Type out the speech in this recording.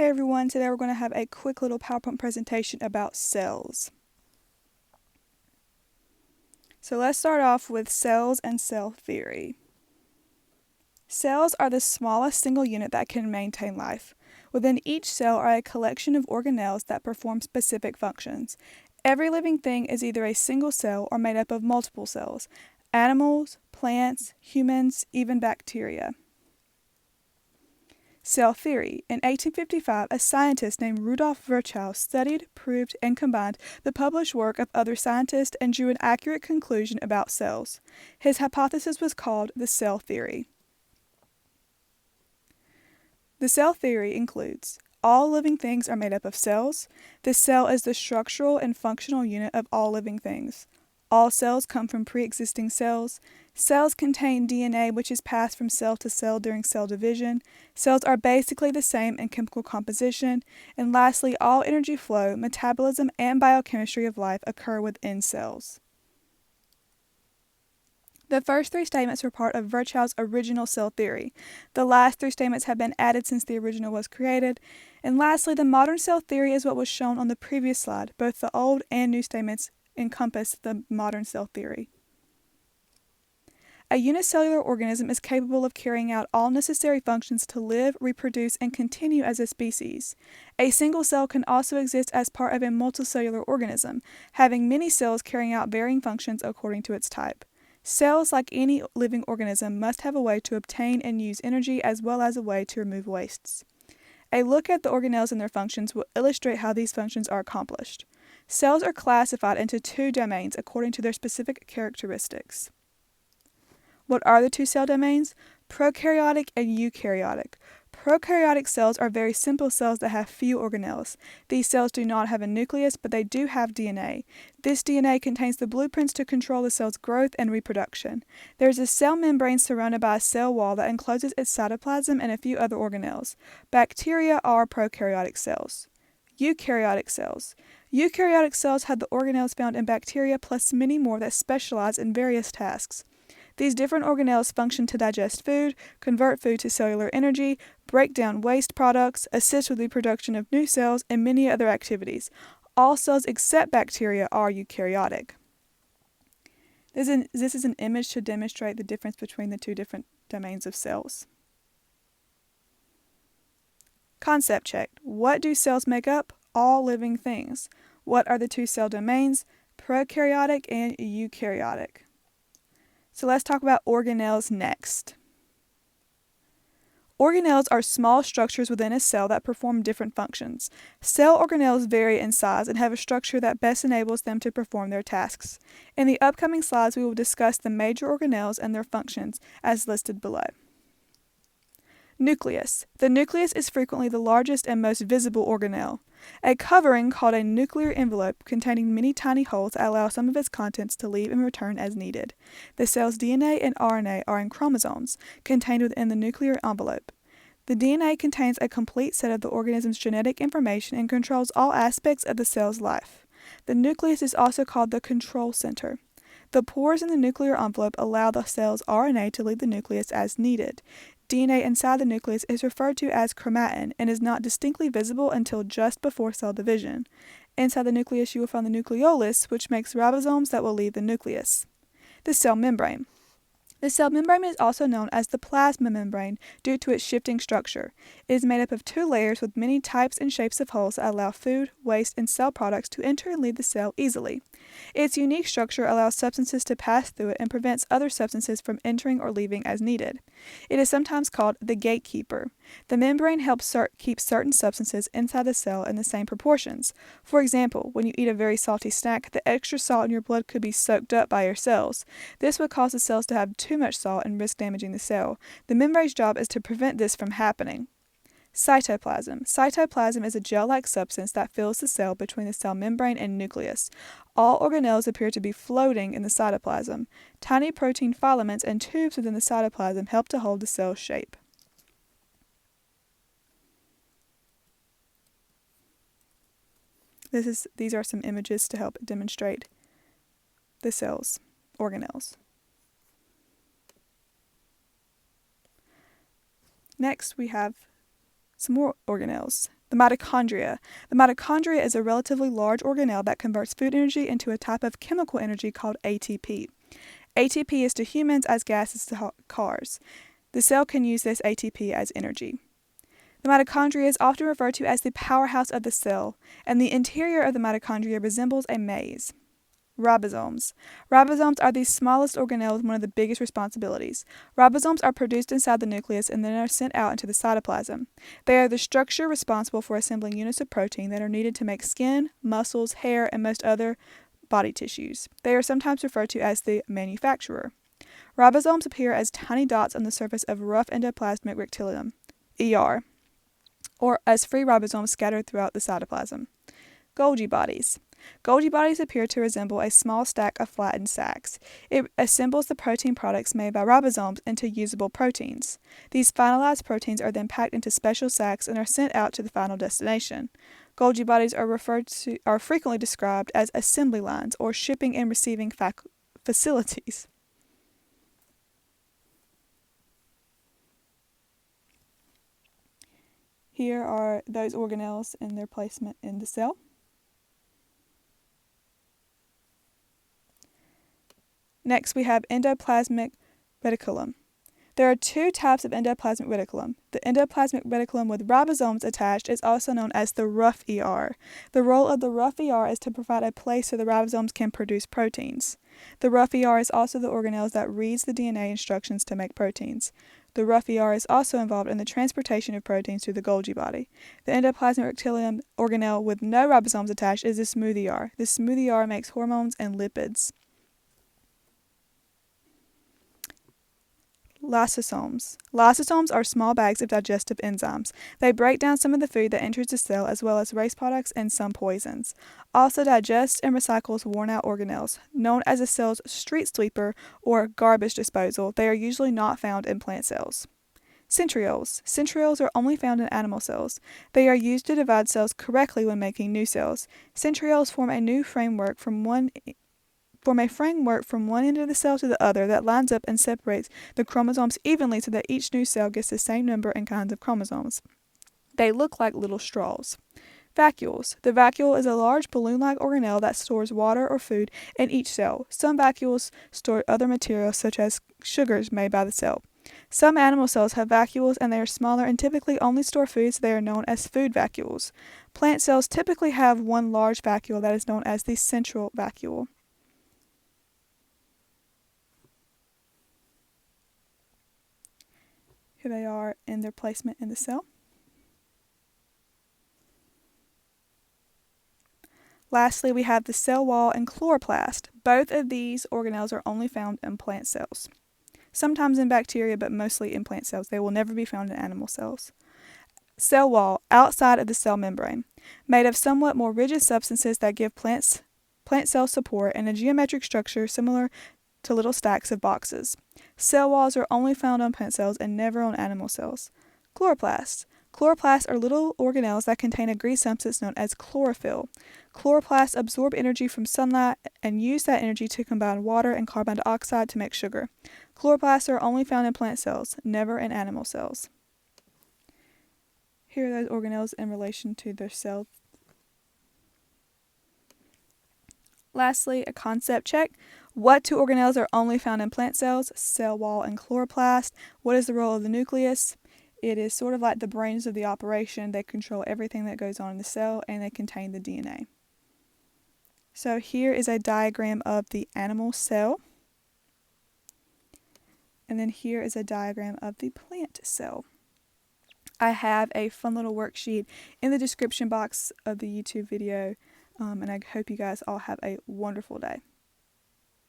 Hey everyone, today we're going to have a quick little PowerPoint presentation about cells. So let's start off with cells and cell theory. Cells are the smallest single unit that can maintain life. Within each cell are a collection of organelles that perform specific functions. Every living thing is either a single cell or made up of multiple cells. Animals, plants, humans, even bacteria. Cell theory. In 1855, a scientist named Rudolf Virchow studied, proved, and combined the published work of other scientists and drew an accurate conclusion about cells. His hypothesis was called the cell theory. The cell theory includes all living things are made up of cells. The cell is the structural and functional unit of all living things. All cells come from pre-existing cells. Cells contain DNA, which is passed from cell to cell during cell division. Cells are basically the same in chemical composition. And lastly, all energy flow, metabolism, and biochemistry of life occur within cells. The first three statements were part of Virchow's original cell theory. The last three statements have been added since the original was created. And lastly, the modern cell theory is what was shown on the previous slide. Both the old and new statements encompass the modern cell theory. A unicellular organism is capable of carrying out all necessary functions to live, reproduce, and continue as a species. A single cell can also exist as part of a multicellular organism, having many cells carrying out varying functions according to its type. Cells, like any living organism, must have a way to obtain and use energy as well as a way to remove wastes. A look at the organelles and their functions will illustrate how these functions are accomplished. Cells are classified into two domains according to their specific characteristics. What are the two cell domains? Prokaryotic and eukaryotic. Prokaryotic cells are very simple cells that have few organelles. These cells do not have a nucleus, but they do have DNA. This DNA contains the blueprints to control the cell's growth and reproduction. There is a cell membrane surrounded by a cell wall that encloses its cytoplasm and a few other organelles. Bacteria are prokaryotic cells. Eukaryotic cells. Eukaryotic cells have the organelles found in bacteria plus many more that specialize in various tasks. These different organelles function to digest food, convert food to cellular energy, break down waste products, assist with the production of new cells, and many other activities. All cells except bacteria are eukaryotic. This is an image to demonstrate the difference between the two different domains of cells. Concept check. What do cells make up? All living things. What are the two cell domains? Prokaryotic and eukaryotic. So let's talk about organelles next. Organelles are small structures within a cell that perform different functions. Cell organelles vary in size and have a structure that best enables them to perform their tasks. In the upcoming slides, we will discuss the major organelles and their functions as listed below. Nucleus. The nucleus is frequently the largest and most visible organelle. A covering called a nuclear envelope containing many tiny holes that allow some of its contents to leave and return as needed. The cell's DNA and RNA are in chromosomes, contained within the nuclear envelope. The DNA contains a complete set of the organism's genetic information and controls all aspects of the cell's life. The nucleus is also called the control center. The pores in the nuclear envelope allow the cell's RNA to leave the nucleus as needed. DNA inside the nucleus is referred to as chromatin and is not distinctly visible until just before cell division. Inside the nucleus you will find the nucleolus, which makes ribosomes that will leave the nucleus. The cell membrane. The cell membrane is also known as the plasma membrane due to its shifting structure. It is made up of two layers with many types and shapes of holes that allow food, waste, and cell products to enter and leave the cell easily. Its unique structure allows substances to pass through it and prevents other substances from entering or leaving as needed. It is sometimes called the gatekeeper. The membrane helps keep certain substances inside the cell in the same proportions. For example, when you eat a very salty snack, the extra salt in your blood could be soaked up by your cells. This would cause the cells to have too much salt and risk damaging the cell. The membrane's job is to prevent this from happening. Cytoplasm. Cytoplasm is a gel-like substance that fills the cell between the cell membrane and nucleus. All organelles appear to be floating in the cytoplasm. Tiny protein filaments and tubes within the cytoplasm help to hold the cell's shape. These are some images to help demonstrate the cell's organelles. Next, we have some more organelles. The mitochondria. The mitochondria is a relatively large organelle that converts food energy into a type of chemical energy called ATP. ATP is to humans as gas is to cars. The cell can use this ATP as energy. The mitochondria is often referred to as the powerhouse of the cell, and the interior of the mitochondria resembles a maze. Ribosomes. Ribosomes are the smallest organelle with one of the biggest responsibilities. Ribosomes are produced inside the nucleus and then are sent out into the cytoplasm. They are the structure responsible for assembling units of protein that are needed to make skin, muscles, hair, and most other body tissues. They are sometimes referred to as the manufacturer. Ribosomes appear as tiny dots on the surface of rough endoplasmic reticulum, ER, or as free ribosomes scattered throughout the cytoplasm. Golgi bodies. Golgi bodies appear to resemble a small stack of flattened sacks. It assembles the protein products made by ribosomes into usable proteins. These finalized proteins are then packed into special sacks and are sent out to the final destination. Golgi bodies are frequently described as assembly lines or shipping and receiving facilities. Here are those organelles and their placement in the cell. Next, we have endoplasmic reticulum. There are two types of endoplasmic reticulum. The endoplasmic reticulum with ribosomes attached is also known as the rough ER. The role of the rough ER is to provide a place so the ribosomes can produce proteins. The rough ER is also the organelle that reads the DNA instructions to make proteins. The rough ER is also involved in the transportation of proteins to the Golgi body. The endoplasmic reticulum organelle with no ribosomes attached is the smooth ER. The smooth ER makes hormones and lipids. Lysosomes. Lysosomes are small bags of digestive enzymes. They break down some of the food that enters the cell as well as waste products and some poisons. Also digests and recycles worn-out organelles. Known as a cell's street sweeper or garbage disposal, they are usually not found in plant cells. Centrioles. Centrioles are only found in animal cells. They are used to divide cells correctly when making new cells. Centrioles form a framework from one end of the cell to the other that lines up and separates the chromosomes evenly so that each new cell gets the same number and kinds of chromosomes. They look like little straws. Vacuoles. The vacuole is a large balloon-like organelle that stores water or food in each cell. Some vacuoles store other materials such as sugars made by the cell. Some animal cells have vacuoles and they are smaller and typically only store food, so they are known as food vacuoles. Plant cells typically have one large vacuole that is known as the central vacuole. Here they are in their placement in the cell. Lastly, we have the cell wall and chloroplast. Both of these organelles are only found in plant cells. Sometimes in bacteria, but mostly in plant cells. They will never be found in animal cells. Cell wall, outside of the cell membrane, made of somewhat more rigid substances that give plant cells support and a geometric structure similar to little stacks of boxes. Cell walls are only found on plant cells and never on animal cells. Chloroplasts. Chloroplasts are little organelles that contain a grease substance known as chlorophyll. Chloroplasts absorb energy from sunlight and use that energy to combine water and carbon dioxide to make sugar. Chloroplasts are only found in plant cells, never in animal cells. Here are those organelles in relation to their cell. Lastly, a concept check. What two organelles are only found in plant cells? Cell wall and chloroplast. What is the role of the nucleus? It is sort of like the brains of the operation. They control everything that goes on in the cell and they contain the DNA. So here is a diagram of the animal cell. And then here is a diagram of the plant cell. I have a fun little worksheet in the description box of the YouTube video, and I hope you guys all have a wonderful day.